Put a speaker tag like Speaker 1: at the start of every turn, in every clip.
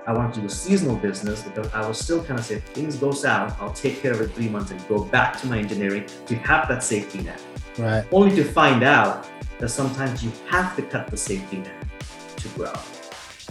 Speaker 1: I wanted to do a seasonal business because I was still kind of saying, things go south, I'll take care of it 3 months and go back to my engineering to have that safety net.
Speaker 2: Right.
Speaker 1: Only to find out that sometimes you have to cut the safety net to grow.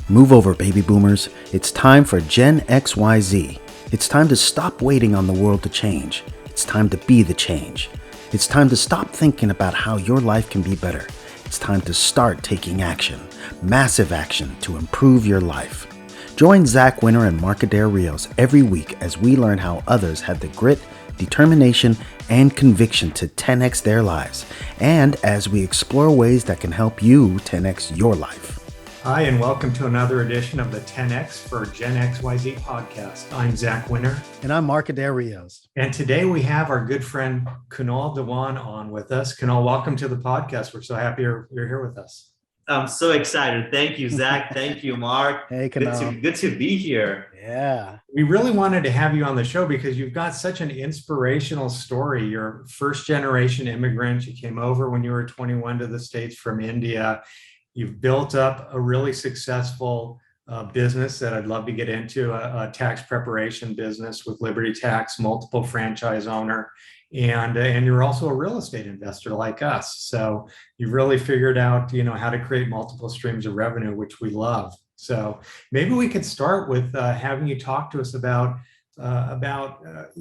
Speaker 2: Move over, baby boomers. It's time for Gen XYZ. It's time to stop waiting on the world to change. It's time to be the change. It's time to stop thinking about how your life can be better. It's time to start taking action, massive action to improve your life. Join Zach Winter and Markadair Rios every week as we learn how others had the grit, determination, and conviction to 10x their lives, and as we explore ways that can help you 10x your life.
Speaker 3: Hi, and welcome to another edition of the 10X for Gen XYZ podcast. I'm Zach Winter.
Speaker 2: And I'm Markadair Rios.
Speaker 3: And today we have our good friend Kunal Dewan on with us. Kunal, welcome to the podcast. We're so happy you're here with us.
Speaker 1: I'm so excited. Thank you, Zach. Thank you, Mark.
Speaker 2: Hey, Kunal.
Speaker 1: Good to be here.
Speaker 2: Yeah.
Speaker 3: We really wanted to have you on the show because you've got such an inspirational story. You're a first generation immigrant. You came over when you were 21 to the States from India. You've built up a really successful business that I'd love to get into, a tax preparation business with Liberty Tax, multiple franchise owner, and you're also a real estate investor like us. So you've really figured out, how to create multiple streams of revenue, which we love. So maybe we could start with having you talk to us about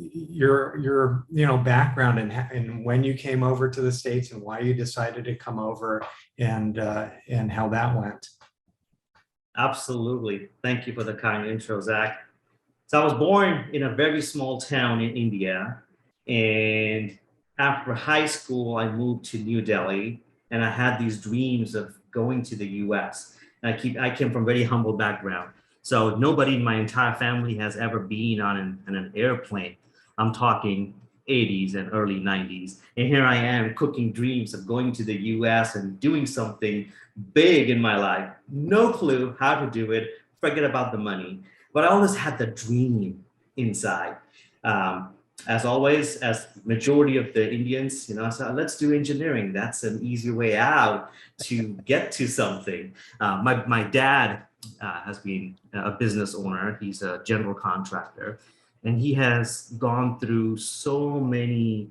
Speaker 3: your background and when you came over to the States and why you decided to come over and how that went.
Speaker 1: Absolutely. Thank you for the kind intro, Zach. So I was born in a very small town in India, and after high school, I moved to New Delhi, and I had these dreams of going to the US. And I came from a very humble background. So nobody in my entire family has ever been on an airplane. I'm talking 80s and early 90s. And here I am cooking dreams of going to the US and doing something big in my life. No clue how to do it. Forget about the money. But I always had the dream inside. As always, as majority of the Indians, so let's do engineering. That's an easy way out to get to something. My dad has been a business owner. He's a general contractor, and he has gone through so many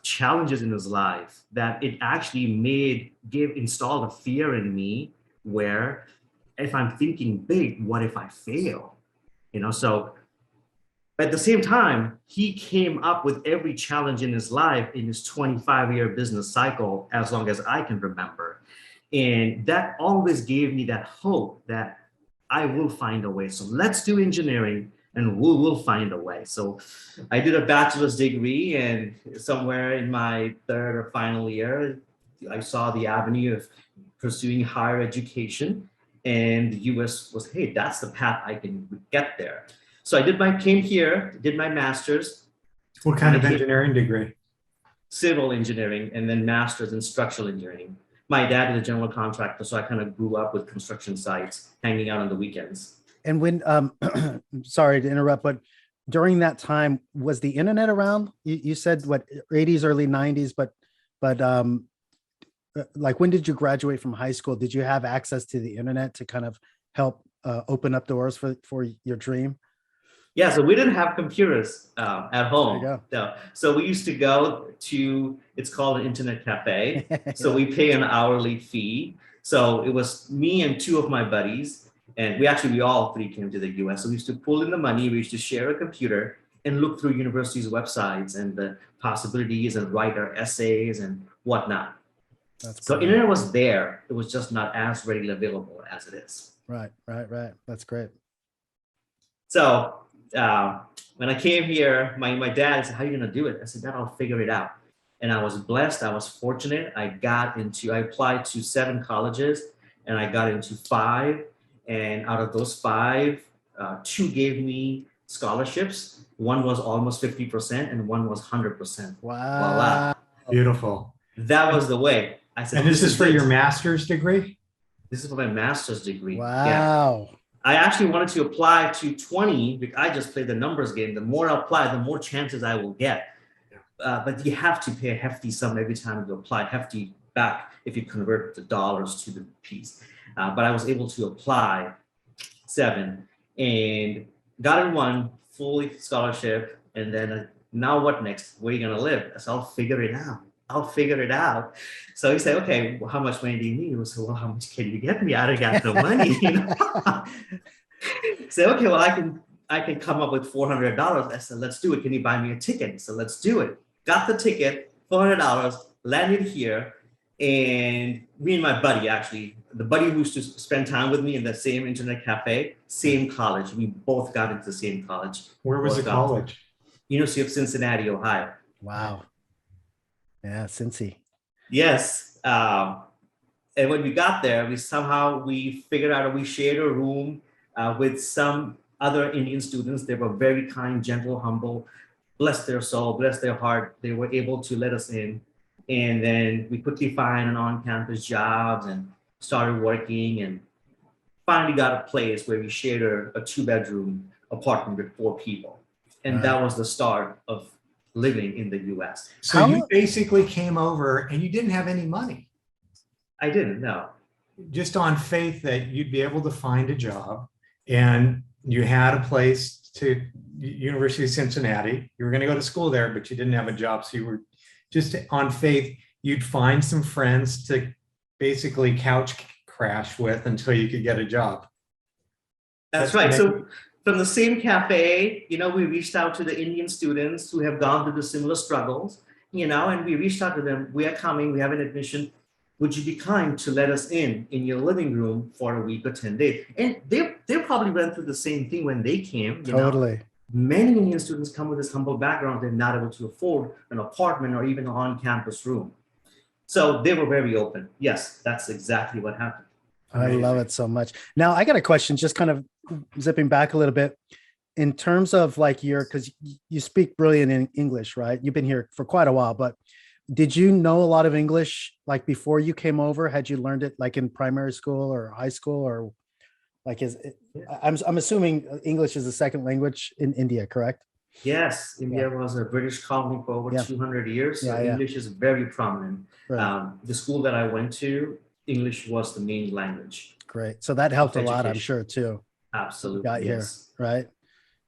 Speaker 1: challenges in his life that it actually installed a fear in me where if I'm thinking big, what if I fail? So at the same time, he came up with every challenge in his life in his 25-year business cycle, as long as I can remember. And that always gave me that hope that I will find a way. So let's do engineering and we will find a way. So I did a bachelor's degree, and somewhere in my third or final year, I saw the avenue of pursuing higher education, and the US was, hey, that's the path I can get there. So I came here, did my master's.
Speaker 3: What kind of engineering degree?
Speaker 1: Civil engineering, and then master's in structural engineering. My dad is a general contractor, so I kind of grew up with construction sites, hanging out on the weekends.
Speaker 2: And when, sorry to interrupt, but during that time, was the internet around? You said what, 80s, early 90s, but like when did you graduate from high school? Did you have access to the internet to kind of help open up doors for your dream?
Speaker 1: Yeah, so we didn't have computers at home.
Speaker 2: There you go.
Speaker 1: No. So we used to go to, it's called an internet cafe. So we pay an hourly fee. So it was me and two of my buddies. And we all three came to the US. So we used to pull in the money. We used to share a computer and look through universities' websites and the possibilities and write our essays and whatnot. So internet was there. It was just not as readily available as it is.
Speaker 2: Right. That's great.
Speaker 1: So when I came here, my dad said, how are you going to do it? I said, Dad, I'll figure it out. And I was blessed. I was fortunate. I applied to 7 colleges and I got into 5. And out of those 5, 2 gave me scholarships. One was almost 50% and one was 100%.
Speaker 2: Wow.
Speaker 3: Beautiful.
Speaker 1: That was the way. I said,
Speaker 3: and this is for your master's degree?
Speaker 1: This is for my master's degree.
Speaker 2: Wow.
Speaker 1: Yeah. I actually wanted to apply to 20 because I just play the numbers game. The more I apply, the more chances I will get. But you have to pay a hefty sum every time you apply, hefty back if you convert the dollars to the piece. But I was able to apply 7. and got in one fully scholarship. And then now what next? Where are you gonna live? I said, I'll figure it out. I'll figure it out. So he said, okay, well, how much money do you need? I said, well, how much can you get me? I don't got no money, you know. Say, okay, well, I can come up with $400. I said, let's do it. Can you buy me a ticket? So let's do it. Got the ticket, $400, landed here. And me and my buddy, actually, the buddy who used to spend time with me in the same internet cafe, same college. We both got into the same college.
Speaker 3: Where was the college?
Speaker 1: University of Cincinnati, Ohio.
Speaker 2: Wow. Yeah, Cincy.
Speaker 1: Yes. And when we got there, we figured out we shared a room with some other Indian students. They were very kind, gentle, humble. Bless their soul, bless their heart. They were able to let us in. And then we quickly find an on-campus jobs and started working, and finally got a place where we shared a two-bedroom apartment with 4 people. And that was the start of living in the US.
Speaker 3: So you basically came over and you didn't have any money.
Speaker 1: I didn't know.
Speaker 3: Just on faith that you'd be able to find a job, and you had a place to University of Cincinnati. You were going to go to school there, but you didn't have a job. So you were just on faith, you'd find some friends to basically couch crash with until you could get a job.
Speaker 1: That's right. So from the same cafe, we reached out to the Indian students who have gone through the similar struggles, and we reached out to them. We are coming, we have an admission. Would you be kind to let us in your living room for a week or 10 days? And they probably went through the same thing when they came.
Speaker 2: Totally.
Speaker 1: Many Indian students come with this humble background. They're not able to afford an apartment or even an on-campus room. So they were very open. Yes, that's exactly what happened.
Speaker 2: I love it so much. Now I got a question, just kind of zipping back a little bit in terms of like because you speak brilliant in English, right? You've been here for quite a while, but did you know a lot of English like before you came over? Had you learned it like in primary school or high school, or like I'm assuming English is a second language in India, correct?
Speaker 1: Yes, India was a British colony for over 200 years. So English is very prominent. Right. The school that I went to, English was the main language.
Speaker 2: Great. So that helped a lot, I'm sure, too.
Speaker 1: Absolutely.
Speaker 2: Got here, right?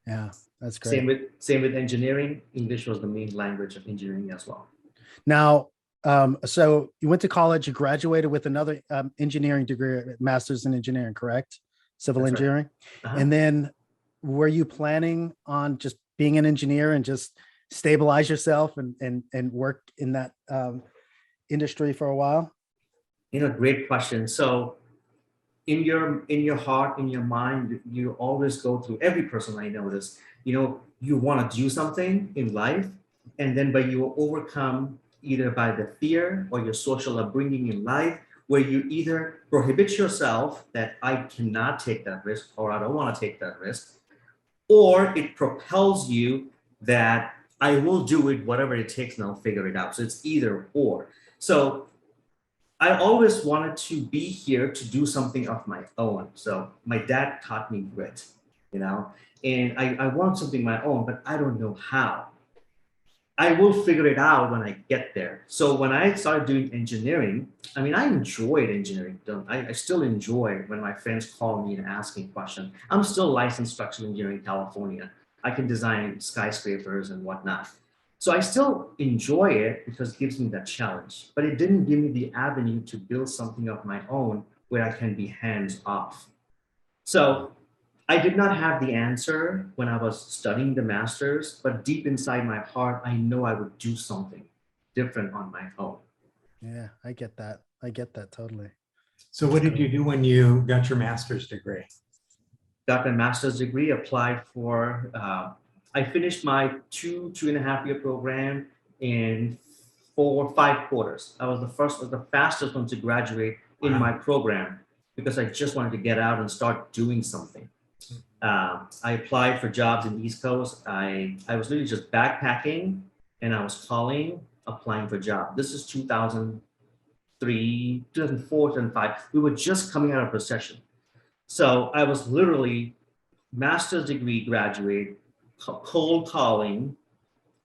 Speaker 2: Yeah, that's great.
Speaker 1: Same with engineering. English was the main language of engineering as well.
Speaker 2: Now, so you went to college, you graduated with another engineering degree, master's in engineering, correct? Civil That's engineering. Right. And then were you planning on just being an engineer and just stabilize yourself and work in that industry for a while?
Speaker 1: Great question. So in your heart, in your mind, you always go through, every person I know this, you want to do something in life, and then but you will overcome either by the fear or your social upbringing in life, where you either prohibit yourself that I cannot take that risk, or I don't want to take that risk, or it propels you that I will do it, whatever it takes, and I'll figure it out. So it's either or. So I always wanted to be here to do something of my own. So my dad taught me grit, and I want something of my own, but I don't know how. I will figure it out when I get there. So when I started doing engineering, I enjoyed engineering. I still enjoy when my friends call me and ask me questions. I'm still licensed structural engineer in California. I can design skyscrapers and whatnot. So I still enjoy it because it gives me that challenge, but it didn't give me the avenue to build something of my own where I can be hands off. So I did not have the answer when I was studying the master's, but deep inside my heart, I know I would do something different on my own.
Speaker 2: Yeah, I get that. I get that totally.
Speaker 3: So what did you do when you got your master's degree?
Speaker 1: Got my master's degree, applied for, I finished my two and a half year program in 5 quarters. I was the fastest one to graduate in my program because I just wanted to get out and start doing something. I applied for jobs in the East Coast. I was literally just backpacking, and I was applying for jobs. This is 2003, 2004, 2005. We were just coming out of recession. So I was literally master's degree graduate, cold calling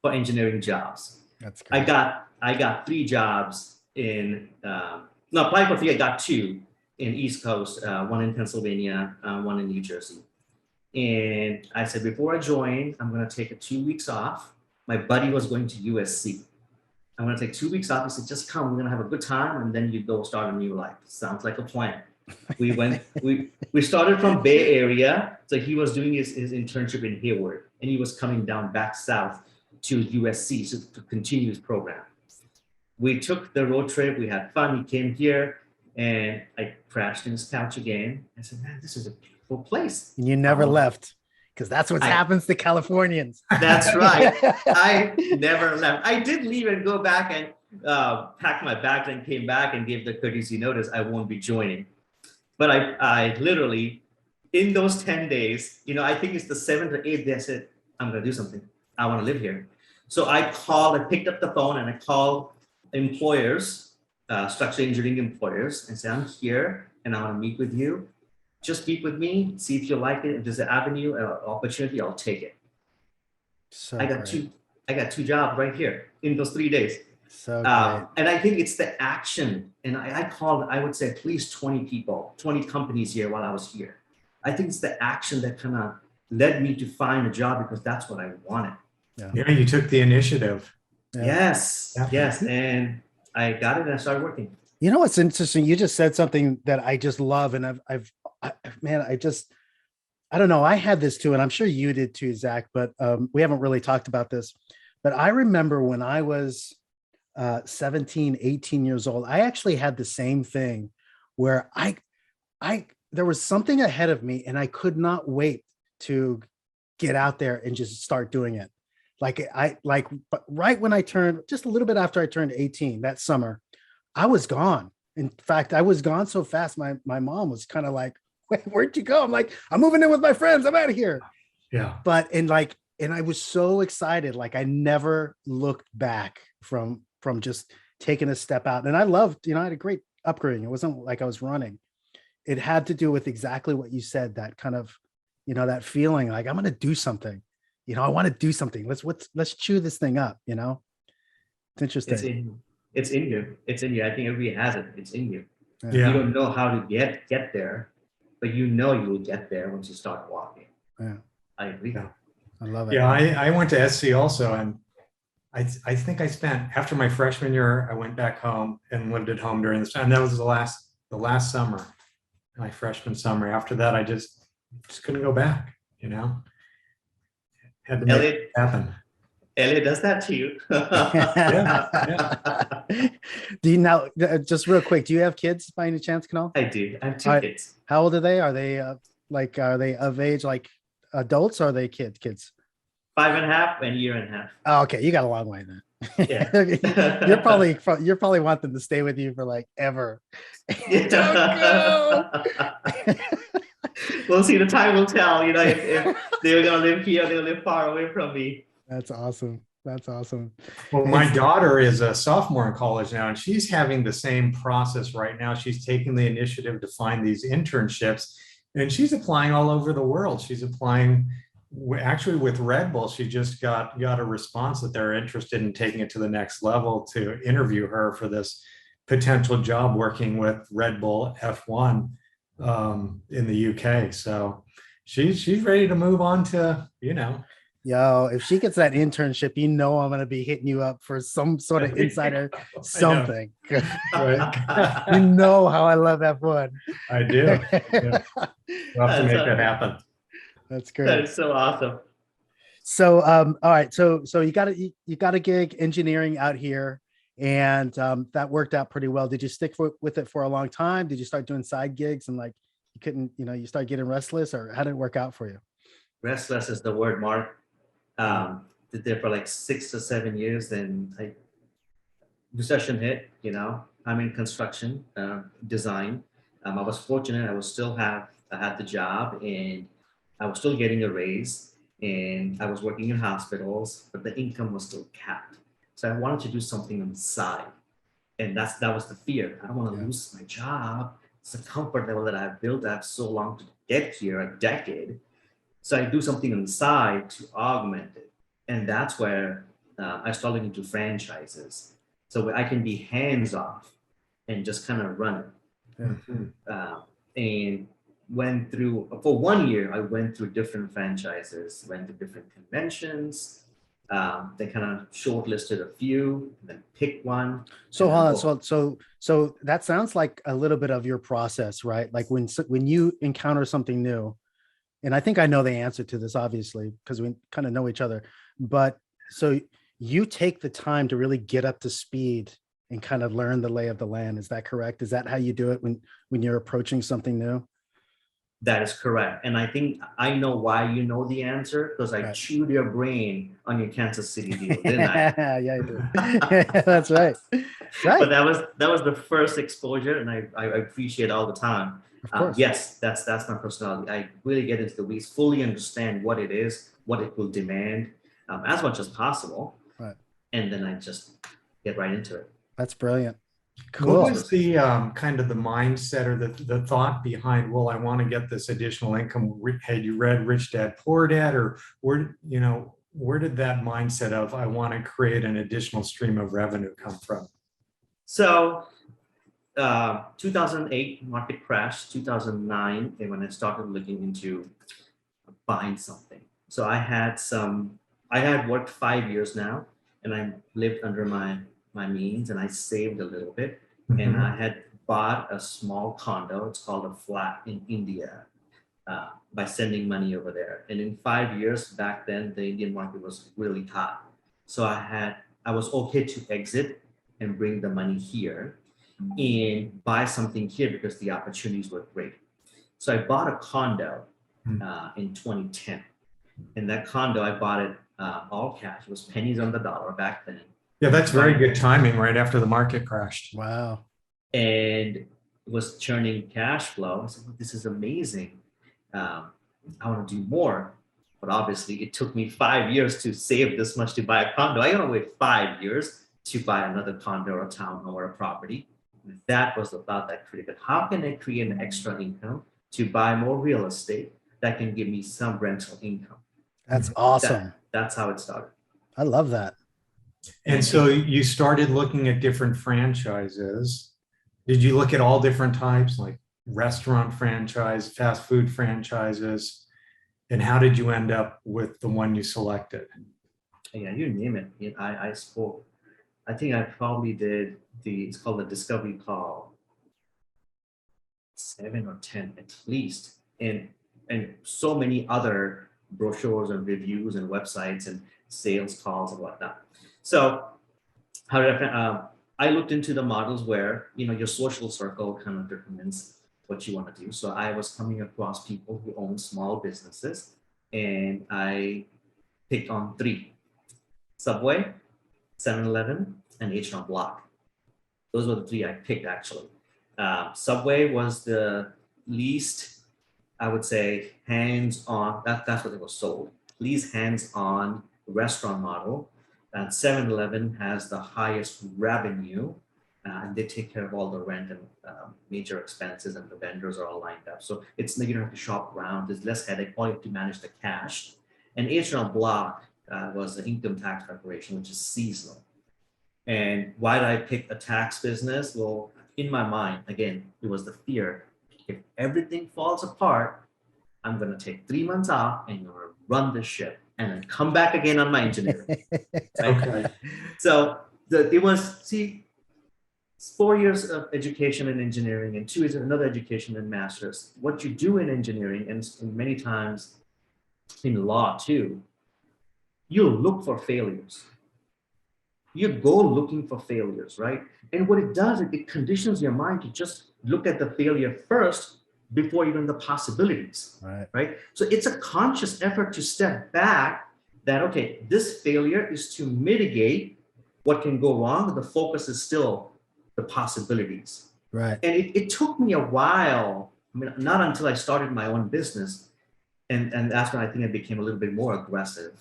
Speaker 1: for engineering jobs.
Speaker 2: That's great.
Speaker 1: I got 3 jobs applied for 3, I got 2 in East Coast, one in Pennsylvania, one in New Jersey. And I said, before I join, I'm going to take 2 weeks off. My buddy was going to USC. I'm going to take 2 weeks off. He said, just come, we're going to have a good time. And then you go start a new life. Sounds like a plan. We started from Bay Area. So he was doing his internship in Hayward, and he was coming down back south to USC to continue his program. We took the road trip. We had fun. He came here, and I crashed in his couch again. I said, man, this is a beautiful place.
Speaker 2: And you never left, because that's what happens to Californians.
Speaker 1: That's right. I never left. I did leave and go back and pack my bags and came back and gave the courtesy notice I won't be joining. But I literally, in those 10 days, I think it's the 7th or 8th day, I said, I'm going to do something. I want to live here. So I picked up the phone and I called employers, structural engineering employers, and said, I'm here and I want to meet with you. Just meet with me, see if you like it. If there's an avenue, an opportunity, I'll take it.
Speaker 2: So
Speaker 1: I got two jobs right here in those 3 days.
Speaker 2: So
Speaker 1: and I think it's the action. And I called, I would say at least 20 people, 20 companies here while I was here. I think it's the action that kind of led me to find a job, because that's what I wanted.
Speaker 3: Yeah, you took the initiative.
Speaker 2: Yeah.
Speaker 1: Yes. And I got it and I started working.
Speaker 2: You know what's interesting? You just said something that I just love. And I don't know. I had this too, and I'm sure you did too, Zach, but we haven't really talked about this. But I remember when I was 17, 18 years old, I actually had the same thing where there was something ahead of me and I could not wait to get out there and just start doing it. But right when I turned, just a little bit after I turned 18 that summer, I was gone. In fact, I was gone so fast. My mom was kind of like, "Wait, where'd you go?" I'm like, "I'm moving in with my friends. I'm out of here."
Speaker 3: Yeah.
Speaker 2: But and I was so excited. Like I never looked back from just taking a step out. And I loved, I had a great upbringing. It wasn't like I was running. It had to do with exactly what you said, that kind of, that feeling like I'm going to do something. I want to do something. Let's chew this thing up. It's interesting.
Speaker 1: It's in you. It's in you. I think everybody has it. It's in you.
Speaker 3: Yeah.
Speaker 1: You don't know how to get there, but you will get there once you start walking.
Speaker 2: Yeah.
Speaker 1: I agree.
Speaker 3: Yeah.
Speaker 2: I love it.
Speaker 3: Yeah, I went to SC also, and I think I spent, after my freshman year, I went back home and lived at home during this time. That was the last summer, my freshman summer. After that, I just couldn't go back. Had to make it happen.
Speaker 1: Elliot does that to you.
Speaker 3: Yeah.
Speaker 2: Do you now, just real quick, do you have kids by any chance, Kunal?
Speaker 1: I do. I have two kids.
Speaker 2: How old are they? Are they are they of age like adults, or are they kids?
Speaker 1: 5.5 and a year and a half.
Speaker 2: Oh, okay. You got a long way then.
Speaker 1: Yeah.
Speaker 2: you're probably want them to stay with you for like ever. Don't go.
Speaker 1: We'll see. The time will tell. If they're gonna live here, they'll live far away from me.
Speaker 2: That's awesome.
Speaker 3: Well, my daughter is a sophomore in college now, and she's having the same process right now. She's taking the initiative to find these internships, and she's applying all over the world. She's applying. Actually, with Red Bull, she just got a response that they're interested in taking it to the next level to interview her for this potential job working with Red Bull F1 in the UK. So she's ready to move on to,
Speaker 2: Yo, if she gets that internship, I'm going to be hitting you up for some sort of insider something.
Speaker 3: Right.
Speaker 2: You know how I love F1.
Speaker 3: I do. Yeah. We'll have to make that happen.
Speaker 2: That's great.
Speaker 1: That is so awesome.
Speaker 2: So, all right. So you got a gig engineering out here, and that worked out pretty well. Did you stick with it for a long time? Did you start doing side gigs and like you couldn't, you start getting restless, or how did it work out for you?
Speaker 1: Restless is the word, Mark. Did there for like 6 or 7 years. Then recession hit. I'm in construction design. I was fortunate. I had the job, and I was still getting a raise, and I was working in hospitals, but the income was still capped. So I wanted to do something on the side. And that was the fear. I don't want to lose my job. It's a comfort level that I've built up so long to get here, a decade. So I do something on the side to augment it. And that's where I started into franchises. So I can be hands off and just kind of run it.
Speaker 3: Mm-hmm.
Speaker 1: And went through, for 1 year, I went through different franchises, went to different conventions. They kind of shortlisted a few, and then picked one.
Speaker 2: So
Speaker 1: And
Speaker 2: hold
Speaker 1: then
Speaker 2: on. So that sounds like a little bit of your process, right? Like when you encounter something new, and I think I know the answer to this, obviously, because we kind of know each other. But so you take the time to really get up to speed and kind of learn the lay of the land. Is that correct? Is that how you do it when you're approaching something new?
Speaker 1: that is correct. And I think I know why you know the answer, because I
Speaker 2: Right.
Speaker 1: chewed your brain on your Kansas City deal, didn't I?
Speaker 2: Yeah, I did. That's right.
Speaker 1: But
Speaker 2: Right.
Speaker 1: that was the first exposure, and I appreciate all the time.
Speaker 2: Of course.
Speaker 1: Yes, that's my personality. I really get into the weeds, fully understand what it is, what it will demand, as much as possible,
Speaker 2: Right.
Speaker 1: and then I just get right into it.
Speaker 2: That's brilliant.
Speaker 3: What
Speaker 2: Cool.
Speaker 3: was the kind of the mindset or the thought behind, well, I want to get this additional income? Had you read Rich Dad Poor Dad, or where did that mindset of I want to create an additional stream of revenue come from?
Speaker 1: So 2008 market crash, 2009, and when I started looking into buying something. So I had worked 5 years now, and I lived under my means, and I saved a little bit, and I had bought a small condo. It's called a flat in India, by sending money over there. And in 5 years back then, the Indian market was really hot. So I was okay to exit and bring the money here and buy something here because the opportunities were great. So I bought a condo in 2010. And that condo, I bought it all cash. It was pennies on the dollar back then.
Speaker 3: Yeah, that's very good timing right after the market crashed.
Speaker 2: Wow.
Speaker 1: And was churning cash flow. I said, well, this is amazing. I want to do more. But obviously, it took me 5 years to save this much to buy a condo. I gotta wait 5 years to buy another condo or a townhome or a property. That was the thought that created. How can I create an extra income to buy more real estate that can give me some rental income?
Speaker 2: That's awesome.
Speaker 1: That's how it started.
Speaker 2: I love that.
Speaker 3: And so you started looking at different franchises. Did you look at all different types, like restaurant franchise, fast food franchises? And how did you end up with the one you selected?
Speaker 1: Yeah, you name it. I spoke. I think I probably did it's called the discovery call, 7 or 10 at least, and so many other brochures and reviews and websites and sales calls and whatnot. So how did I looked into the models where your social circle kind of determines what you want to do. So I was coming across people who own small businesses, and I picked on 3: Subway, 7-Eleven, and H&R Block. Those were the 3 I picked, actually. Subway was the least, I would say, hands-on. That's what it was sold. Least hands-on restaurant model. And 7-Eleven has the highest revenue, and they take care of all the rent and major expenses, and the vendors are all lined up. So you don't have to shop around. There's less headache. All you have to manage the cash. And H&R Block was the income tax preparation, which is seasonal. And why did I pick a tax business? Well, in my mind, again, it was the fear. If everything falls apart, I'm going to take 3 months off and going to run the ship and then come back again on my engineering. Right?
Speaker 3: Okay.
Speaker 1: So it was, 4 years of education in engineering and 2 years of another education in master's. What you do in engineering, and many times in law too, you look for failures. You go looking for failures, right? And what it does, it conditions your mind to just look at the failure first before even the possibilities, right? So it's a conscious effort to step back that, okay, this failure is to mitigate what can go wrong, but the focus is still the possibilities.
Speaker 2: Right.
Speaker 1: And it took me a while, not until I started my own business, and that's when I think I became a little bit more aggressive.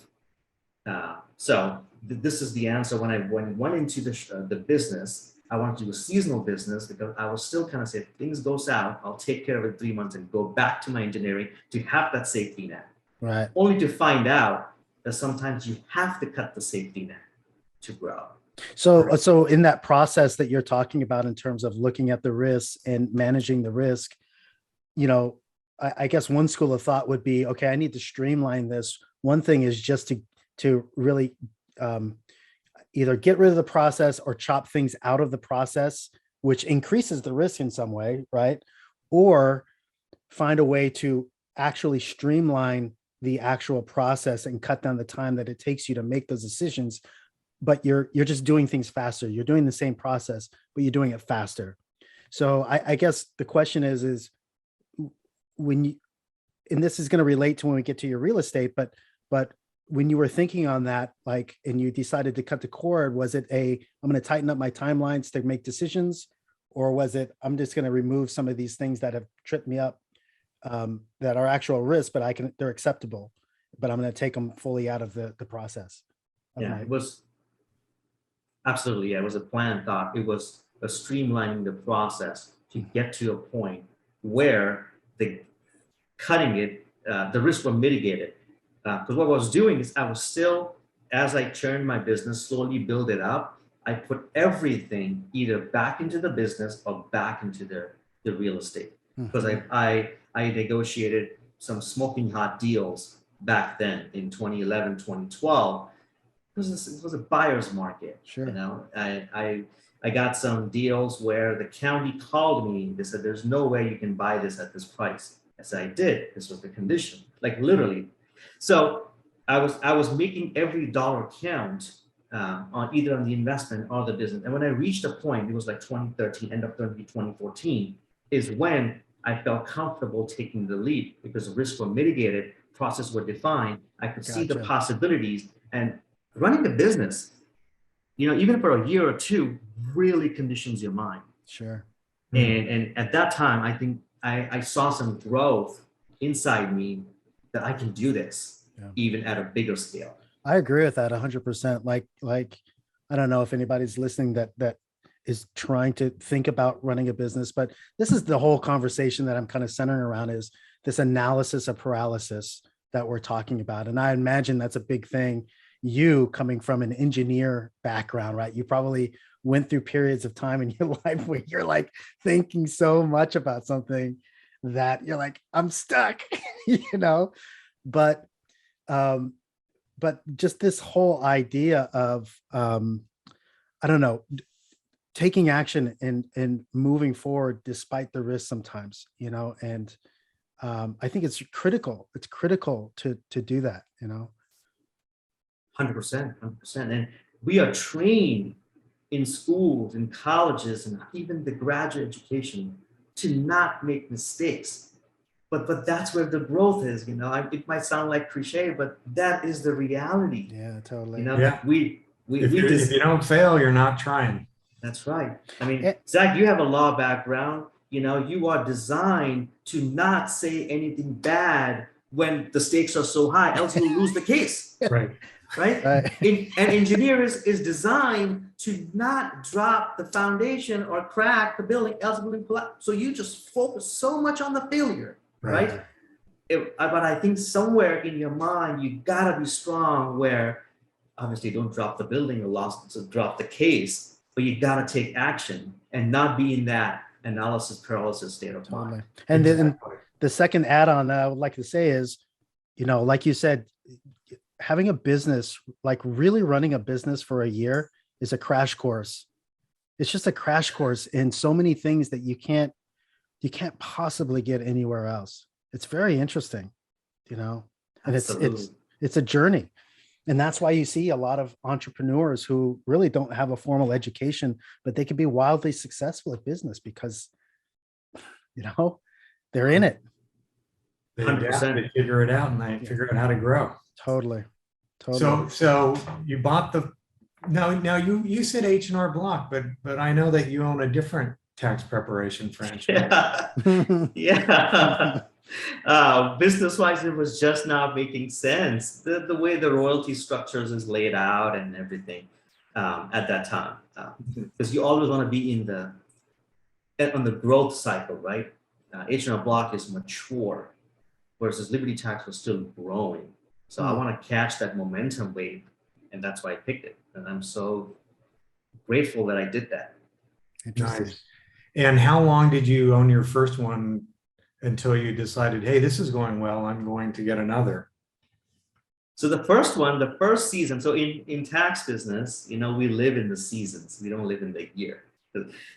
Speaker 1: So this is the answer. When I went into the business, I wanted to do a seasonal business because I was still kind of saying, if things go south, I'll take care of it 3 months and go back to my engineering to have that safety net.
Speaker 2: Right.
Speaker 1: Only to find out that sometimes you have to cut the safety net to grow.
Speaker 2: So in that process that you're talking about in terms of looking at the risks and managing the risk, I guess one school of thought would be, okay, I need to streamline this. One thing is just to really either get rid of the process or chop things out of the process, which increases the risk in some way, right? Or find a way to actually streamline the actual process and cut down the time that it takes you to make those decisions. But you're just doing things faster. You're doing the same process, but you're doing it faster. So I guess the question is when you, and this is going to relate to when we get to your real estate, but when you were thinking on that, like, and you decided to cut the cord, was it I'm going to tighten up my timelines to make decisions? Or was it, I'm just going to remove some of these things that have tripped me up, that are actual risks, but they're acceptable, but I'm going to take them fully out of the process.
Speaker 1: Yeah, it was absolutely, yeah, it was a planned thought. It was a streamlining the process to get to a point where the risks were mitigated. Because what I was doing is I was still, as I turned my business, slowly build it up, I put everything either back into the business or back into the real estate. Because I negotiated some smoking hot deals back then in 2011, 2012. It was a buyer's market.
Speaker 2: Sure.
Speaker 1: You know, I got some deals where the county called me. They said, "There's no way you can buy this at this price." I said, "I did. This was the condition." Like literally. So I was making every dollar count on either on the investment or the business. And when I reached a point, it was like 2013, end of 2014, is when I felt comfortable taking the leap because the risks were mitigated, processes were defined. I could see the possibilities, and running a business, you know, even for a year or two, really conditions your mind.
Speaker 2: Sure.
Speaker 1: And at that time, I think I saw some growth inside me that I can do this, even at a bigger scale.
Speaker 2: I agree with that 100%. Like, I don't know if anybody's listening that is trying to think about running a business, but this is the whole conversation that I'm kind of centering around, is this analysis of paralysis that we're talking about. And I imagine that's a big thing. You coming from an engineer background, right? You probably went through periods of time in your life where you're like thinking so much about something that you're like, I'm stuck, you know, but just this whole idea of, I don't know, taking action and moving forward despite the risk sometimes, you know, and I think it's critical. It's critical to do that, you know.
Speaker 1: 100%. And we are trained in schools, in colleges, and even the graduate education to not make mistakes. But that's where the growth is, you know. It might sound like cliche, but that is the reality.
Speaker 2: Yeah, totally.
Speaker 1: You know,
Speaker 3: yeah. If you don't fail, you're not trying.
Speaker 1: That's right. I mean, Zach, you have a law background. You know, you are designed to not say anything bad when the stakes are so high, else you'll lose the case.
Speaker 3: Right.
Speaker 1: Right? An engineer is designed to not drop the foundation or crack the building, else the building collapse. So you just focus so much on the failure, right? But I think somewhere in your mind, you gotta be strong where obviously don't drop the building or drop the case, but you gotta take action and not be in that analysis paralysis state of mind.
Speaker 2: And then the second add-on that I would like to say is, you know, like you said, having a business, like really running a business for a year is a crash course. It's just a crash course in so many things that you can't possibly get anywhere else. It's very interesting, you know, and it's a journey. And that's why you see a lot of entrepreneurs who really don't have a formal education, but they can be wildly successful at business because, you know, they're in it.
Speaker 3: They figure it out and they figure out how to grow.
Speaker 2: Totally.
Speaker 3: So you bought now you said H&R Block, but I know that you own a different tax preparation franchise.
Speaker 1: Yeah. Business-wise, it was just not making sense. The way the royalty structures is laid out and everything at that time, because you always want to be on the growth cycle, right? H&R Block is mature, versus Liberty Tax was still growing. So I want to catch that momentum wave, and that's why I picked it. And I'm so grateful that I did that.
Speaker 3: Nice. And how long did you own your first one until you decided, hey, this is going well, I'm going to get another?
Speaker 1: So the first season, so in tax business, we live in the seasons. We don't live in the year.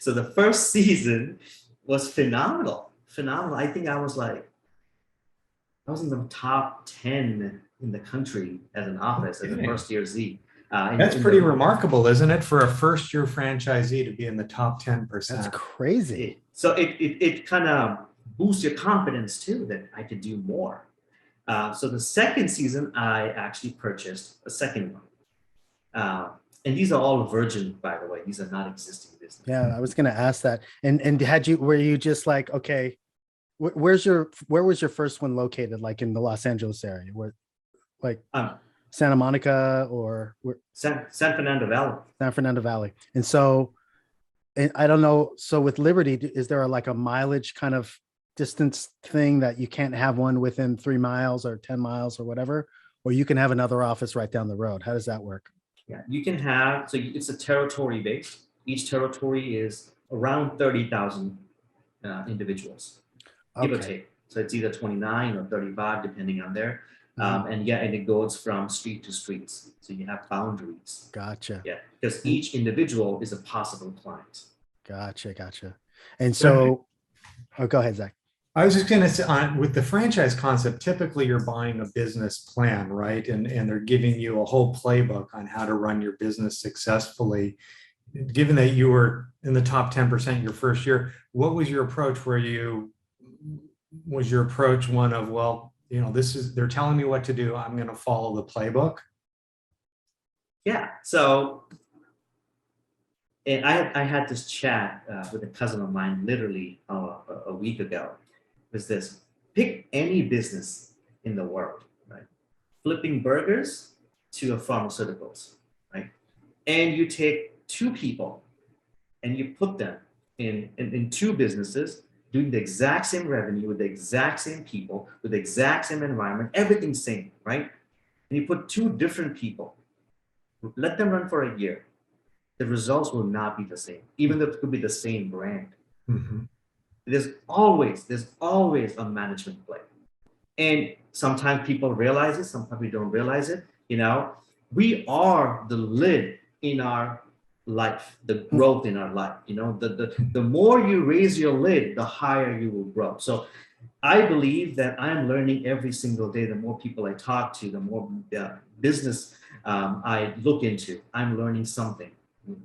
Speaker 1: So the first season was phenomenal. Phenomenal. I think I was in the top 10 in the country as an office as a first year Z.
Speaker 3: That's pretty remarkable, isn't it, for a first year franchisee to be in the top 10%?
Speaker 2: That's crazy.
Speaker 1: So it kind of boosts your confidence too, that I could do more. So the second season, I actually purchased a second one. And these are all virgin, by the way. These are not existing business.
Speaker 2: Yeah, I was going to ask that. And were you just like, okay, where was your first one located? Like in the Los Angeles area, where, like Santa Monica or where?
Speaker 1: San Fernando Valley.
Speaker 2: San Fernando Valley. And so, and I don't know. So with Liberty, is there like a mileage kind of distance thing that you can't have one within 3 miles or 10 miles or whatever, or you can have another office right down the road? How does that work?
Speaker 1: Yeah, you can have, so it's a territory based. Each territory is around 30,000 individuals, give or take. So it's either 29 or 35, depending on there. And it goes from street to streets. So you have boundaries.
Speaker 2: Gotcha.
Speaker 1: Yeah, because each individual is a possible client.
Speaker 2: Gotcha. And so, go ahead, Zach.
Speaker 3: I was just going to say, with the franchise concept, typically you're buying a business plan, right? And they're giving you a whole playbook on how to run your business successfully. Given that you were in the top 10% your first year, what was your approach? Was your approach one of, well, they're telling me what to do, I'm going to follow the playbook?
Speaker 1: Yeah. So, and I had this chat with a cousin of mine literally a week ago. Was this: pick any business in the world, right? Flipping burgers to pharmaceuticals, right? And you take 2 people and you put them in 2 businesses doing the exact same revenue with the exact same people, with the exact same environment, everything's same, right? And you put 2 different people, let them run for a year. The results will not be the same, even though it could be the same brand.
Speaker 3: Mm-hmm.
Speaker 1: There's always a management play. And sometimes people realize it, sometimes we don't realize it. We are the lid in our life, the growth in our life. The more you raise your lid, the higher you will grow. So I believe that I'm learning every single day. The more people I talk to, the more business I look into, I'm learning something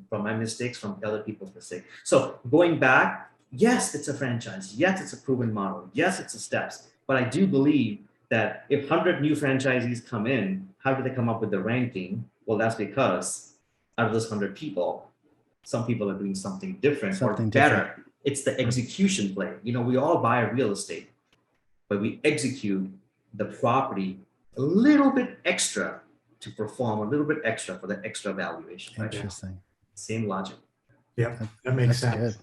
Speaker 1: from my mistakes, from other people's mistakes. So going back, yes, it's a franchise. Yes, it's a proven model. Yes, it's a steps. But I do believe that if 100 new franchisees come in, how do they come up with the ranking? Well, that's because out of those 100 people, some people are doing something different or better. It's the execution play. We all buy real estate, but we execute the property a little bit extra to perform a little bit extra for the extra valuation. Right?
Speaker 2: Interesting.
Speaker 1: Same logic.
Speaker 3: Yeah, that makes sense.
Speaker 2: Good.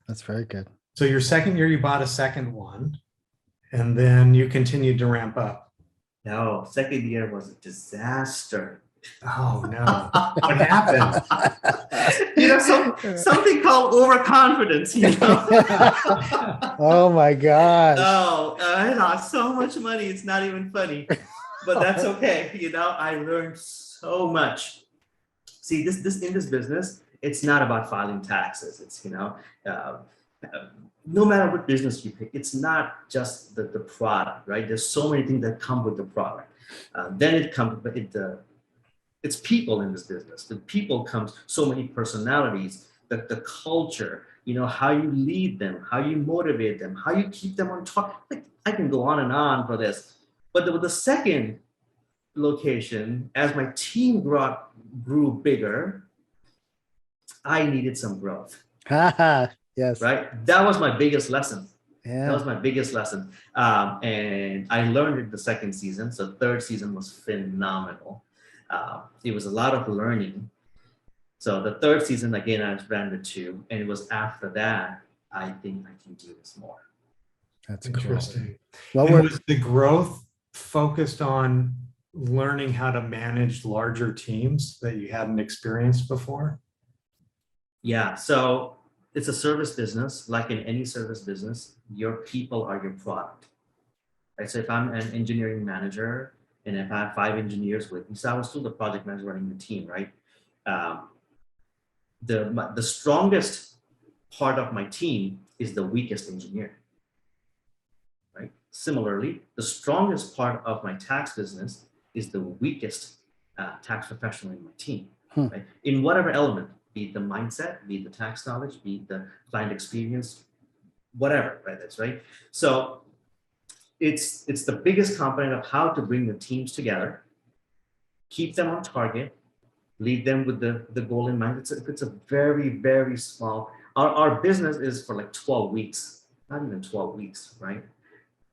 Speaker 2: That's very good.
Speaker 3: So your second year, you bought a second one, and then you continued to ramp up.
Speaker 1: No, second year was a disaster.
Speaker 3: Oh no! What happened?
Speaker 1: Something called overconfidence.
Speaker 2: Oh my gosh!
Speaker 1: Oh, I lost so much money. It's not even funny, but that's okay. I learned so much. See, this in this business, it's not about filing taxes. It's no matter what business you pick, it's not just the product, right? There's so many things that come with the product. Then it comes, it's people in this business. The people comes so many personalities, the culture, how you lead them, how you motivate them, how you keep them on top. Like, I can go on and on for this. But with the second location, as my team grew bigger, I needed some growth.
Speaker 2: Yes.
Speaker 1: Right. That was my biggest lesson.
Speaker 2: Yeah.
Speaker 1: That was my biggest lesson. And I learned it the second season. So third season was phenomenal. It was a lot of learning. So the third season, again, I ran the 2. And it was after that, I think I can do this more.
Speaker 2: That's
Speaker 3: interesting.
Speaker 2: Cool.
Speaker 3: Well, was the growth focused on learning how to manage larger teams that you hadn't experienced before?
Speaker 1: Yeah. So it's a service business. Like in any service business, your people are your product. Right? So if I'm an engineering manager and if I have 5 engineers with me, so I was still the project manager running the team, right? Um, the strongest part of my team is the weakest engineer, right? Similarly, the strongest part of my tax business is the weakest tax professional in my team, right? In whatever element, be it the mindset, be it the tax knowledge, be it the client experience, whatever, right? That's right. So it's the biggest component of how to bring the teams together, keep them on target, lead them with the goal in mind. It's a very, very small, our business is for like 12 weeks, not even 12 weeks, right?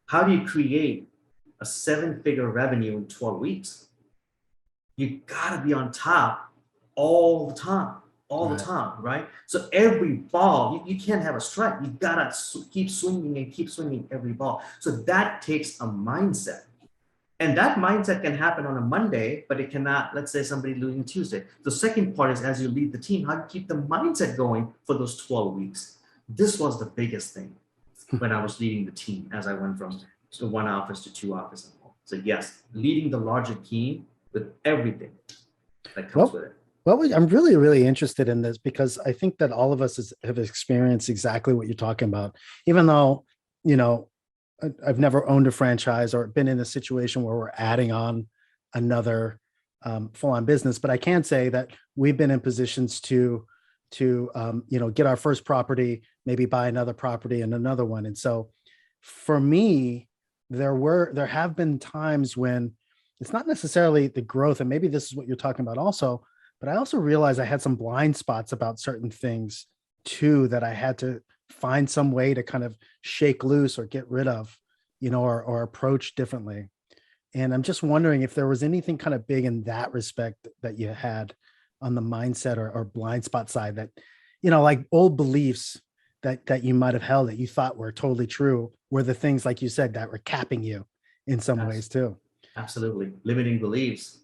Speaker 1: How do you create a 7-figure revenue in 12 weeks? You gotta be on top all the time, right? So every ball, you can't have a strike. You gotta keep swinging every ball. So that takes a mindset. And that mindset can happen on a Monday, but it cannot, let's say somebody losing Tuesday. The second part is as you lead the team, how do you keep the mindset going for those 12 weeks? This was the biggest thing when I was leading the team as I went from 1 office to 2 offices. So yes, leading the larger team with everything that comes with it.
Speaker 2: Well, I'm really, really interested in this because I think that all of us have experienced exactly what you're talking about, even though, you know, I've never owned a franchise or been in a situation where we're adding on another full-on business, but I can say that we've been in positions to get our first property, maybe buy another property and another one. And so for me, there have been times when it's not necessarily the growth, and maybe this is what you're talking about also, but I also realized I had some blind spots about certain things too, that I had to find some way to kind of shake loose or get rid of, or approach differently. And I'm just wondering if there was anything kind of big in that respect that you had on the mindset or blind spot side that, like old beliefs that you might have held that you thought were totally true were the things, like you said, that were capping you in some ways too.
Speaker 1: Absolutely. Limiting beliefs.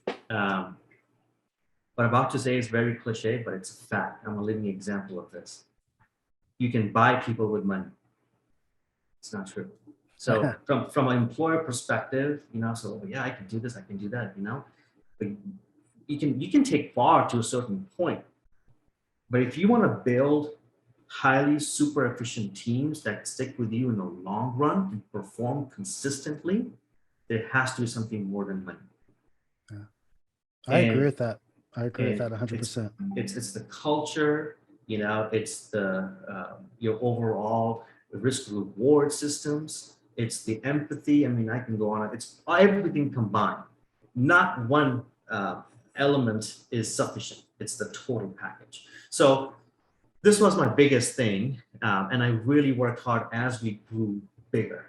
Speaker 1: What I'm about to say is very cliche, but it's a fact. I'm a living example of this. You can buy people with money. It's not true. So from an employer perspective, so yeah, I can do this, I can do that, but you can take far to a certain point. But if you want to build highly super efficient teams that stick with you in the long run and perform consistently, there has to be something more than money.
Speaker 2: Yeah. I agree with that. I agree with that 100%.
Speaker 1: It's the culture, it's the your overall risk reward systems. It's the empathy. I mean, I can go on. It's everything combined. Not one element is sufficient. It's the total package. So this was my biggest thing. And I really worked hard as we grew bigger.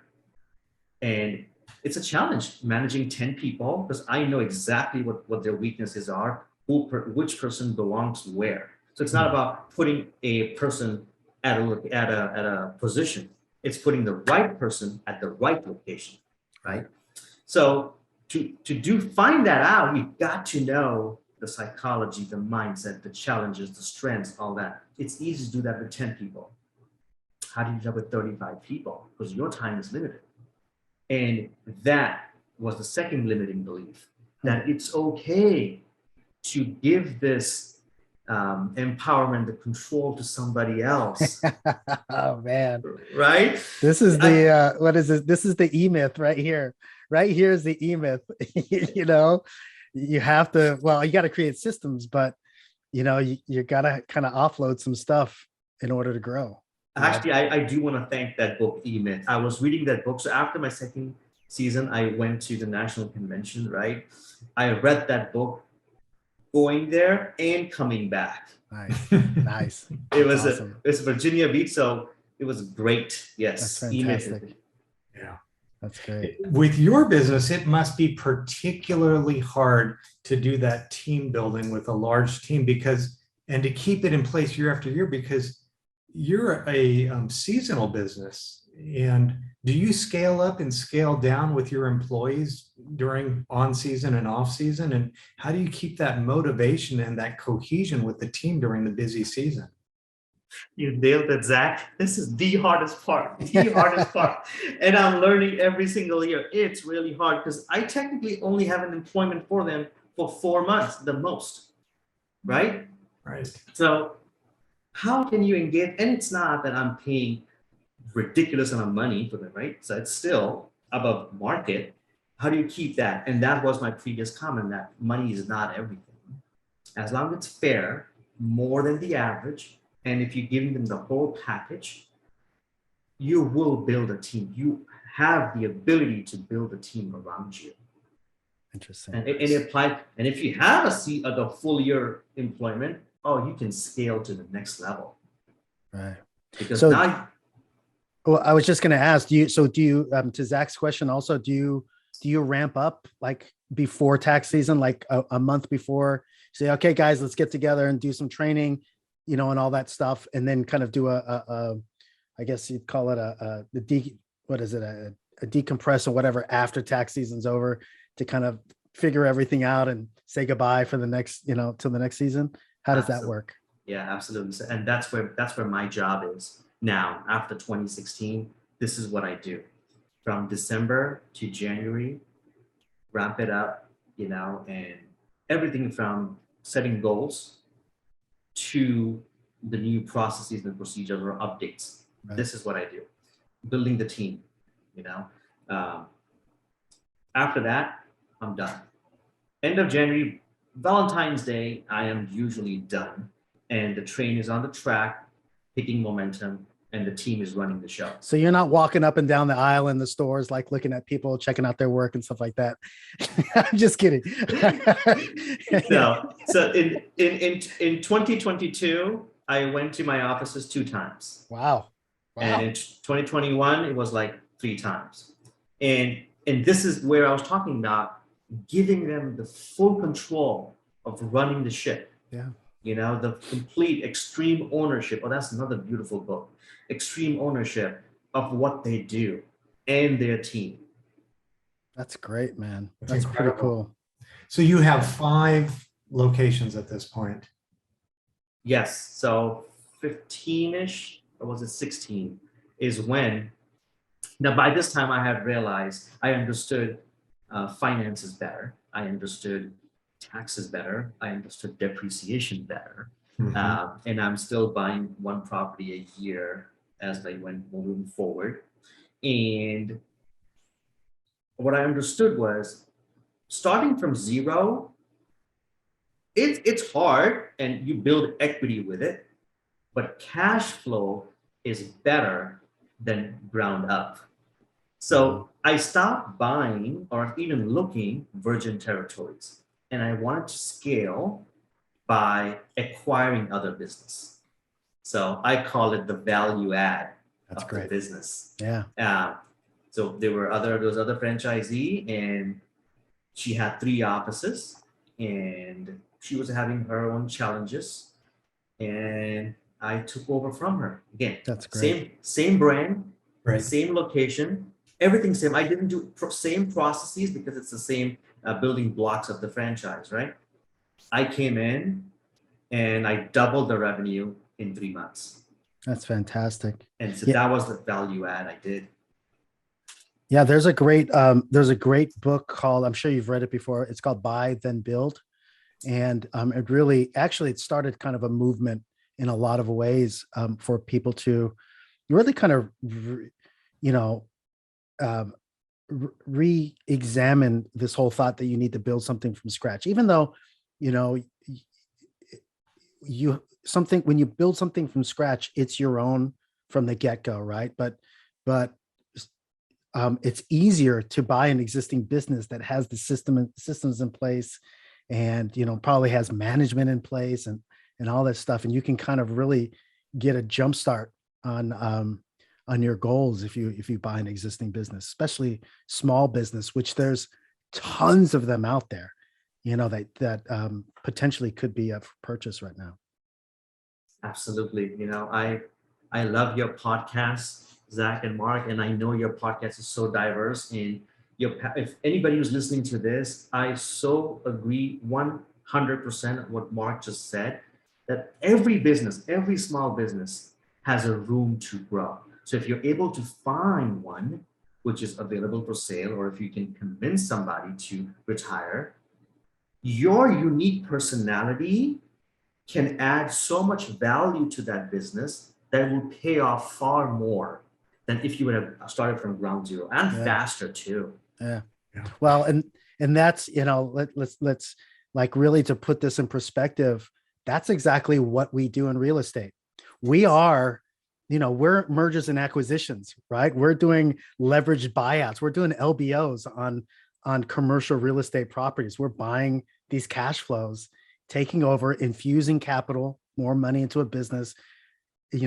Speaker 1: And it's a challenge managing 10 people because I know exactly what their weaknesses are, which person belongs where. So it's not about putting a person at a position. It's putting the right person at the right location, right? So to find that out, you've got to know the psychology, the mindset, the challenges, the strengths, all that. It's easy to do that with 10 people. How do you do that with 35 people? Because your time is limited. And that was the second limiting belief, that it's okay to give this empowerment, the control to somebody else.
Speaker 2: Oh man.
Speaker 1: Right?
Speaker 2: This is the, what is this? This is the E-myth right here. Right here is the E-myth. You have to, well, you got to create systems, but you got to kind of offload some stuff in order to grow.
Speaker 1: Actually, I do want to thank that book, E-Myth. I was reading that book. So after my second season, I went to the national convention, right? I read that book going there and coming back.
Speaker 2: Nice.
Speaker 1: It was awesome. It was Virginia Beach, so it was great. Yes.
Speaker 2: That's fantastic.
Speaker 3: Yeah.
Speaker 2: That's great.
Speaker 3: With your business, it must be particularly hard to do that team building with a large team and to keep it in place year after year, because you're a seasonal business. And do you scale up and scale down with your employees during on season and off season? And how do you keep that motivation and that cohesion with the team during the busy season?
Speaker 1: You nailed it, Zach. This is the hardest part, the hardest part. And I'm learning every single year. It's really hard because I technically only have an employment for them for 4 months, the most, right?
Speaker 3: Right.
Speaker 1: So how can you engage? And it's not that I'm paying ridiculous amount of money for them, right? So it's still above market. How do you keep that? And that was my previous comment, that money is not everything. As long as it's fair, more than the average, and if you're giving them the whole package, you will build a team. You have the ability to build a team around you.
Speaker 2: Interesting.
Speaker 1: And it applies. And if you have the full year employment, oh, you can scale to the next level.
Speaker 2: Right.
Speaker 1: Because
Speaker 2: so,
Speaker 1: now.
Speaker 2: Well, I was just going to ask, do you, to Zach's question also, do you ramp up like before tax season, like a month before, say, okay, guys, let's get together and do some training, and all that stuff. And then kind of do I guess you'd call it a decompress or whatever after tax season's over, to kind of figure everything out and say goodbye for the next, till the next season. How does that work?
Speaker 1: Yeah, absolutely. And that's where my job is now. After 2016, this is what I do. From December to January, ramp it up, and everything from setting goals to the new processes and procedures or updates. Right. This is what I do. Building the team, After that, I'm done. End of January, Valentine's Day, I am usually done. And the train is on the track, picking momentum, and the team is running the show.
Speaker 2: So you're not walking up and down the aisle in the stores, like looking at people, checking out their work and stuff like that. I'm just kidding.
Speaker 1: No. So in 2022, I went to my offices 2 times.
Speaker 2: Wow.
Speaker 1: And in 2021, it was like 3 times. And this is where I was talking about giving them the full control of running the ship.
Speaker 2: Yeah.
Speaker 1: The complete extreme ownership. Oh, that's another beautiful book. Extreme ownership of what they do and their team.
Speaker 2: That's great, man. That's pretty cool.
Speaker 3: So you have 5 locations at this point.
Speaker 1: Yes. So 15-ish, or was it 16, is when. Now, by this time, I had realized I understood finances better. I understood taxes better. I understood depreciation better. Mm-hmm. And I'm still buying 1 property a year as I went moving forward. And what I understood was starting from zero, it's hard and you build equity with it, but cash flow is better than ground up. So I stopped buying or even looking virgin territories, and I wanted to scale by acquiring other business. So I call it the value add of the business.
Speaker 2: Yeah.
Speaker 1: So there was other franchisee, and she had 3 offices, and she was having her own challenges, and I took over from her. Again,
Speaker 2: that's great.
Speaker 1: Same brand, right. Same location, everything same. I didn't do same processes because it's the same building blocks of the franchise, right? I came in and I doubled the revenue in 3 months.
Speaker 2: That's fantastic.
Speaker 1: And so that was the value add I did.
Speaker 2: Yeah, there's a great book called, I'm sure you've read it before. It's called Buy Then Build. And it started kind of a movement in a lot of ways for people to really kind of, re-examine this whole thought that you need to build something from scratch, even though, when you build something from scratch, it's your own from the get-go, right? But it's easier to buy an existing business that has the systems in place, and probably has management in place and all that stuff, and you can kind of really get a jump start on your goals if you buy an existing business, especially small business, which there's tons of them out there, that potentially could be up for purchase right now.
Speaker 1: Absolutely. I love your podcast, Zach and Mark, and I know your podcast is so diverse. And if anybody who's listening to this, I so agree 100% what Mark just said, that every business, every small business has a room to grow. So if you're able to find one which is available for sale, or if you can convince somebody to retire, your unique personality can add so much value to that business that it will pay off far more than if you would have started from ground zero, and faster too.
Speaker 2: Yeah. Well, and that's, let's like really to put this in perspective, that's exactly what we do in real estate. We are, we're mergers and acquisitions, right? We're doing leveraged buyouts. We're doing LBOs on commercial real estate properties. We're buying these cash flows, taking over, infusing capital, more money into a business,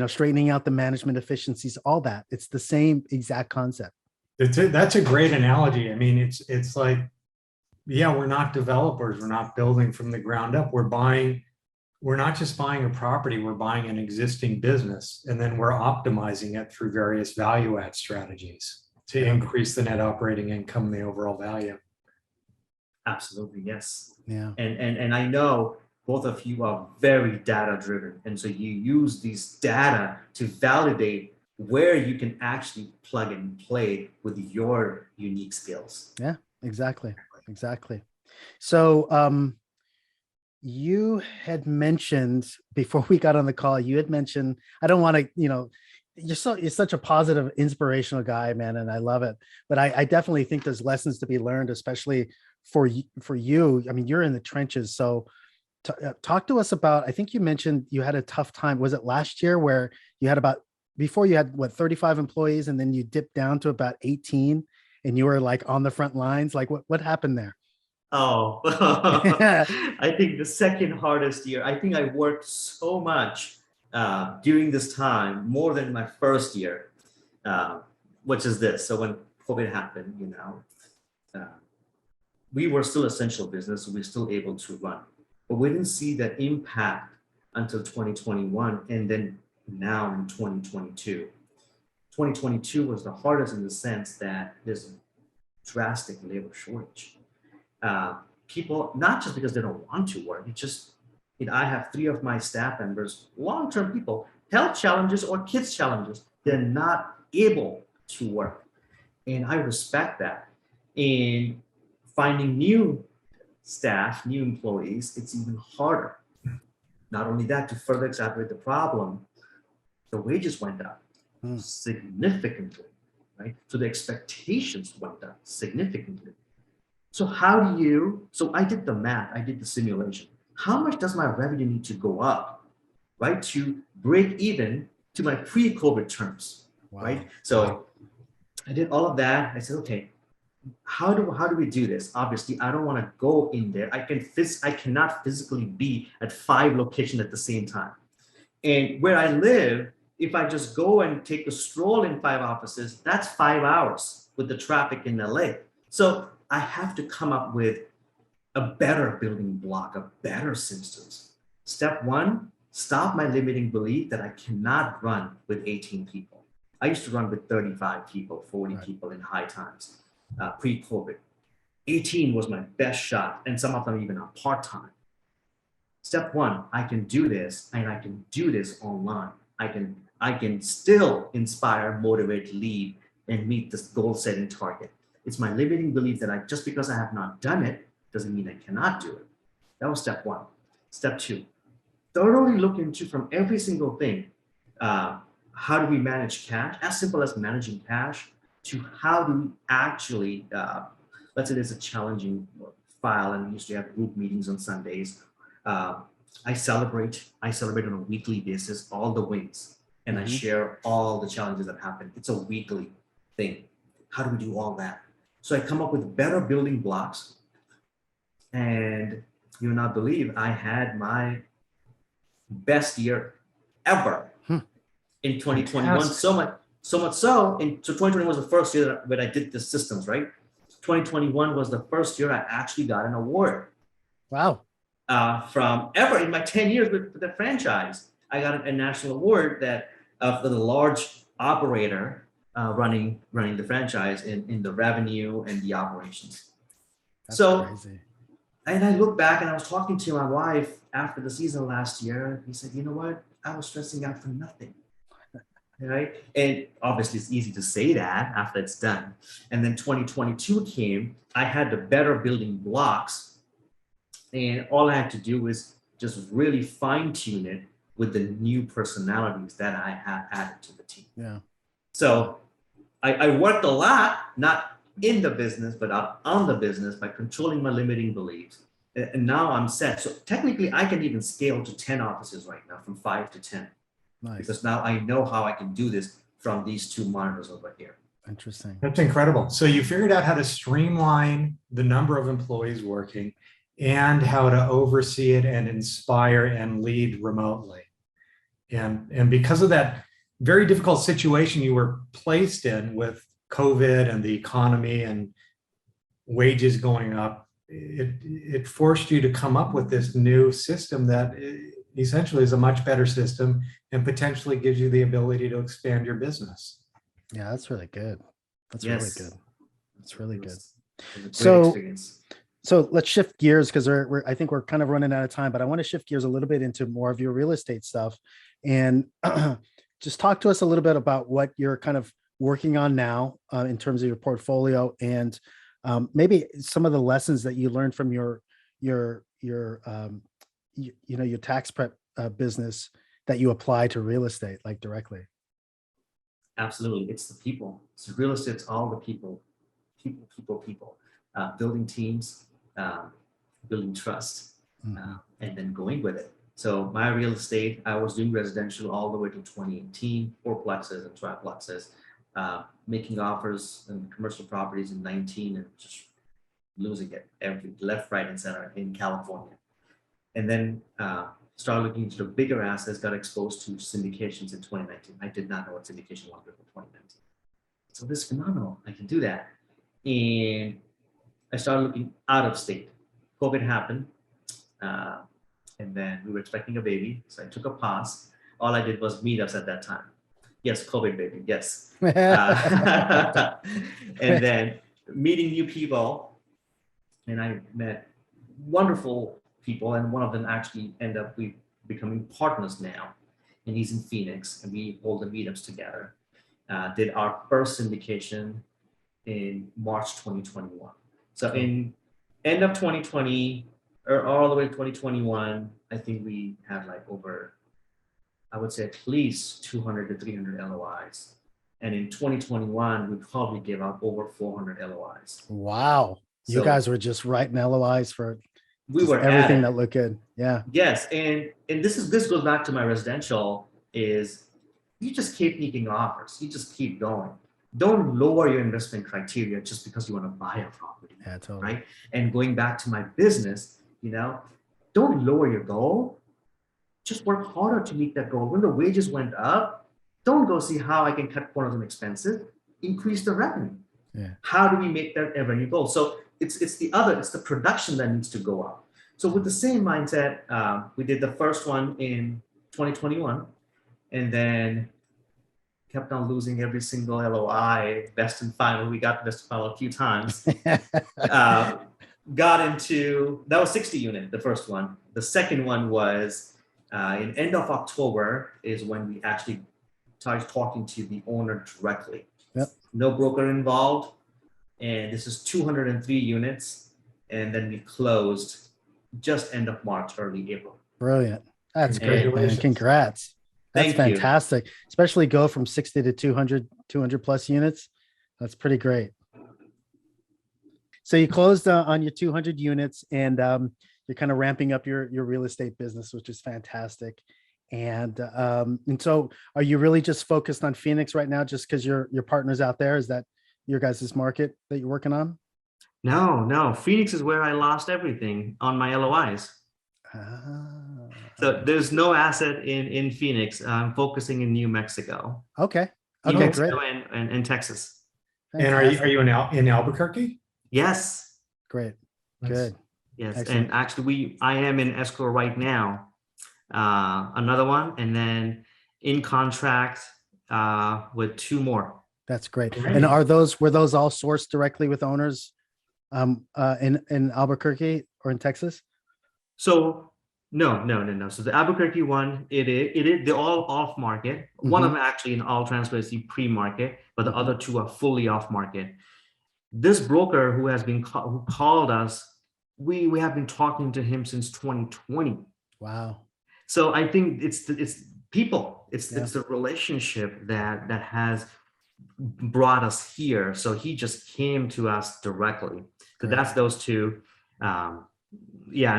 Speaker 2: straightening out the management efficiencies, all that. It's the same exact concept.
Speaker 3: That's a great analogy. I mean, it's like, yeah, we're not developers. We're not building from the ground up. We're not just buying a property, we're buying an existing business, and then we're optimizing it through various value add strategies to increase the net operating income and the overall value.
Speaker 1: Absolutely, yes.
Speaker 2: Yeah.
Speaker 1: And I know both of you are very data driven. And so you use these data to validate where you can actually plug and play with your unique skills.
Speaker 2: Yeah, exactly. So you had mentioned before we got on the call, I don't want to, you're such a positive, inspirational guy, man. And I love it. But I definitely think there's lessons to be learned, especially for you. I mean, you're in the trenches. So talk to us about, I think you mentioned you had a tough time. Was it last year where you had before you had 35 employees and then you dipped down to about 18 and you were like on the front lines? Like what happened there?
Speaker 1: Oh, I think the second hardest year, I think I worked so much during this time, more than my first year, which is this. So when COVID happened, we were still essential business. So we were still able to run, but we didn't see that impact until 2021. And then now in 2022. 2022 was the hardest in the sense that there's a drastic labor shortage. People, not just because they don't want to work, it's just, I have 3 of my staff members, long-term people, health challenges or kids challenges, they're not able to work. And I respect that. In finding new staff, new employees, it's even harder. Not only that, to further exacerbate the problem, the wages went up significantly, right? So the expectations went up significantly. So so I did the math, I did the simulation. How much does my revenue need to go up, right? To break even to my pre-COVID terms, right? So I did all of that. I said, okay, how do we do this? Obviously, I don't want to go in there. I cannot physically be at 5 locations at the same time. And where I live, if I just go and take a stroll in 5 offices, that's 5 hours with the traffic in LA. So I have to come up with a better building block, a better systems. Step 1, stop my limiting belief that I cannot run with 18 people. I used to run with 35 people, 40 people in high times, pre-COVID. 18 was my best shot, and some of them even are part-time. Step 1, I can do this, and I can do this online. I can still inspire, motivate, lead, and meet this goal-setting target. It's my limiting belief that just because I have not done it, doesn't mean I cannot do it. That was step 1. Step 2, thoroughly look into from every single thing. How do we manage cash? As simple as managing cash to how do we actually, let's say there's a challenging file and we used to have group meetings on Sundays. I celebrate on a weekly basis, all the wins, and I share all the challenges that happen. It's a weekly thing. How do we do all that? So I come up with better building blocks, and you will not believe I had my best year ever in 2021. So much so, and so 2020 was the first year that I did the systems, right? 2021 was the first year I actually got an award.
Speaker 2: Wow.
Speaker 1: From ever in my 10 years with the franchise, I got a national award that for the large operator running the franchise in the revenue and the operations.
Speaker 2: That's
Speaker 1: so
Speaker 2: crazy.
Speaker 1: And I look back and I was talking to my wife after the season last year. He said, you know what? I was stressing out for nothing. Right. And obviously it's easy to say that after it's done. And then 2022 came, I had the better building blocks. And all I had to do was just really fine tune it with the new personalities that I have added to the team.
Speaker 2: Yeah.
Speaker 1: So I worked a lot, not in the business, but out on the business by controlling my limiting beliefs. And now I'm set. So technically, I can even scale to 10 offices right now, from 5 to 10.
Speaker 2: Nice.
Speaker 1: Because now I know how I can do this from these two monitors over here.
Speaker 2: Interesting.
Speaker 3: That's incredible. So you figured out how to streamline the number of employees working and how to oversee it and inspire and lead remotely. And because of that very difficult situation you were placed in with COVID and the economy and wages going up, it forced you to come up with this new system that essentially is a much better system and potentially gives you the ability to expand your business.
Speaker 2: Yeah, that's really good. That's
Speaker 1: Yes.
Speaker 2: really good. That's really good.
Speaker 1: It was a great
Speaker 2: So-
Speaker 1: experience.
Speaker 2: So let's shift gears because I think we're kind of running out of time, but I want to shift gears a little bit into more of your real estate stuff and just talk to us a little bit about what you're kind of working on now in terms of your portfolio and maybe some of the lessons that you learned from your tax prep business that you apply to real estate, like directly.
Speaker 1: Absolutely. It's the people. It's real estate. It's all the people. Building teams, building trust, and then going with it. So my real estate, I was doing residential all the way to 2018, fourplexes and triplexes, making offers in commercial properties in 19 and just losing it every left, right, and center in California. And then started looking into the bigger assets, got exposed to syndications in 2019. I did not know what syndication was before 2019. So this is phenomenal. I can do that. And I started looking out of state. COVID happened. And then we were expecting a baby. So I took a pause. All I did was meetups at that time. Yes, COVID baby, yes. And then meeting new people. And I met wonderful people. And one of them actually ended up becoming partners now. And he's in Phoenix. And we hold the meetups together. Did our first syndication in March 2021. So in end of 2020 or all the way to 2021, I think we had like over, I would say at least 200 to 300 LOIs. And in 2021, we probably gave out over 400 LOIs.
Speaker 2: Wow. You
Speaker 1: So
Speaker 2: guys were just writing LOIs for
Speaker 1: we were
Speaker 2: everything that looked good. Yeah.
Speaker 1: Yes. And this goes back to my residential is you just keep making offers. You just keep going. Don't lower your investment criteria just because you want to buy a property.
Speaker 2: Yeah, totally.
Speaker 1: Right. And going back to my business, don't lower your goal. Just work harder to meet that goal. When the wages went up, don't go see how I can cut corners on expenses, increase the revenue.
Speaker 2: Yeah.
Speaker 1: How do we make that revenue goal? So it's the production that needs to go up. So with the same mindset, we did the first one in 2021 and then kept on losing every single LOI, best and final. We got best and final a few times. Got into, that was 60 unit, the first one. The second one was in end of October is when we actually started talking to the owner directly.
Speaker 2: Yep.
Speaker 1: No broker involved. And this is 203 units. And then we closed just end of March, early April.
Speaker 2: Brilliant. That's great, man. Congrats. That's
Speaker 1: Thank
Speaker 2: fantastic. Especially go from 60 to 200 plus units. That's pretty great. So you closed on your 200 units and you're kind of ramping up your real estate business, which is fantastic. And so are you really just focused on Phoenix right now just because your partner's out there? Is that your guys' market that you're working on?
Speaker 1: No. Phoenix is where I lost everything on my LOIs. So there's no asset in Phoenix. I'm focusing in New Mexico.
Speaker 2: Okay.
Speaker 1: New
Speaker 2: Okay,
Speaker 1: Mexico
Speaker 2: great.
Speaker 1: and Texas.
Speaker 2: Fantastic.
Speaker 3: And are you in Albuquerque?
Speaker 1: Yes.
Speaker 2: Great.
Speaker 3: Nice.
Speaker 2: Good.
Speaker 1: Yes.
Speaker 2: Excellent.
Speaker 1: And actually I am in escrow right now. Another one, and then in contract with two more.
Speaker 2: That's great.
Speaker 3: Great.
Speaker 2: And were those all sourced directly with owners in Albuquerque or in Texas?
Speaker 1: So no. So the Albuquerque one, it is they're all off market. One of them actually in all transparency pre-market, but the other two are fully off market. This broker who has been who called us, we have been talking to him since 2020.
Speaker 2: Wow.
Speaker 1: So I think it's people, it's the relationship that has brought us here. So he just came to us directly. So that's those two. And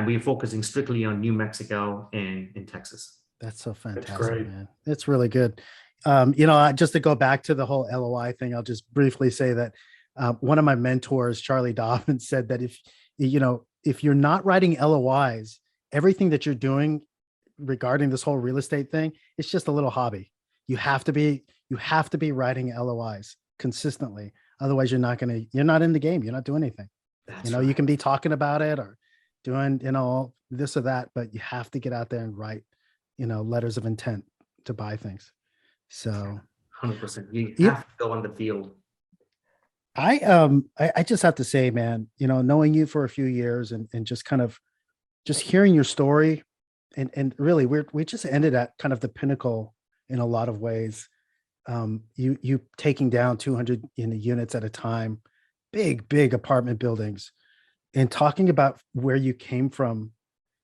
Speaker 1: we're focusing strictly on New Mexico and in Texas.
Speaker 2: That's so fantastic,
Speaker 3: great.
Speaker 2: man. It's really good. Just to go back to the whole LOI thing, I'll just briefly say that one of my mentors, Charlie Dobbin, said that if you're not writing LOIs, everything that you're doing regarding this whole real estate thing, it's just a little hobby. You have to be writing LOIs consistently. Otherwise, you're not in the game. You're not doing anything.
Speaker 1: That's
Speaker 2: You can be talking about it or doing, this or that, but you have to get out there and write, letters of intent to buy things. So
Speaker 1: 100%. You have to go on the field.
Speaker 2: I just have to say, man, knowing you for a few years and just kind of just hearing your story and really we just ended at kind of the pinnacle in a lot of ways. You taking down 200 units at a time, big apartment buildings, and talking about where you came from,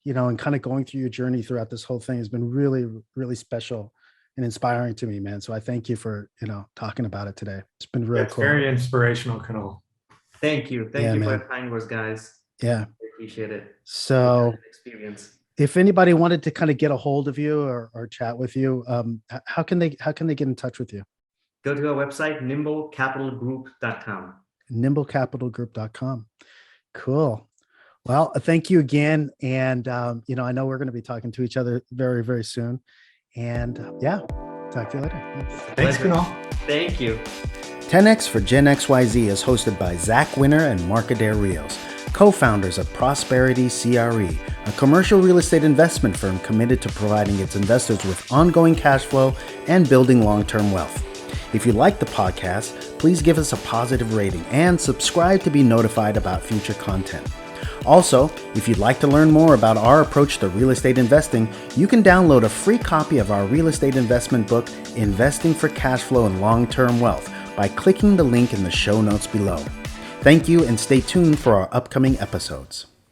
Speaker 2: and kind of going through your journey throughout this whole thing has been really, really special and inspiring to me, man. So I thank you for, talking about it today. It's been really cool.
Speaker 3: Very inspirational, Kunal.
Speaker 1: Thank you. Thank you
Speaker 2: man.
Speaker 1: for your kind words, guys.
Speaker 2: Yeah.
Speaker 1: I appreciate it.
Speaker 2: So
Speaker 1: Experience.
Speaker 2: if anybody wanted to kind of get a hold of you or chat with you, how can they get in touch with you?
Speaker 1: Go to our website, nimblecapitalgroup.com.
Speaker 2: nimblecapitalgroup.com. Cool. Well, thank you again. And, I know we're going to be talking to each other very, very soon. And talk to you later.
Speaker 3: Thanks, Kunal.
Speaker 1: Thank you.
Speaker 2: 10X for Gen XYZ is hosted by Zach Winter and Mark Adair Rios, co-founders of Prosperity CRE, a commercial real estate investment firm committed to providing its investors with ongoing cash flow and building long-term wealth. If you like the podcast, please give us a positive rating and subscribe to be notified about future content. Also, if you'd like to learn more about our approach to real estate investing, you can download a free copy of our real estate investment book, Investing for Cash Flow and Long-Term Wealth, by clicking the link in the show notes below. Thank you and stay tuned for our upcoming episodes.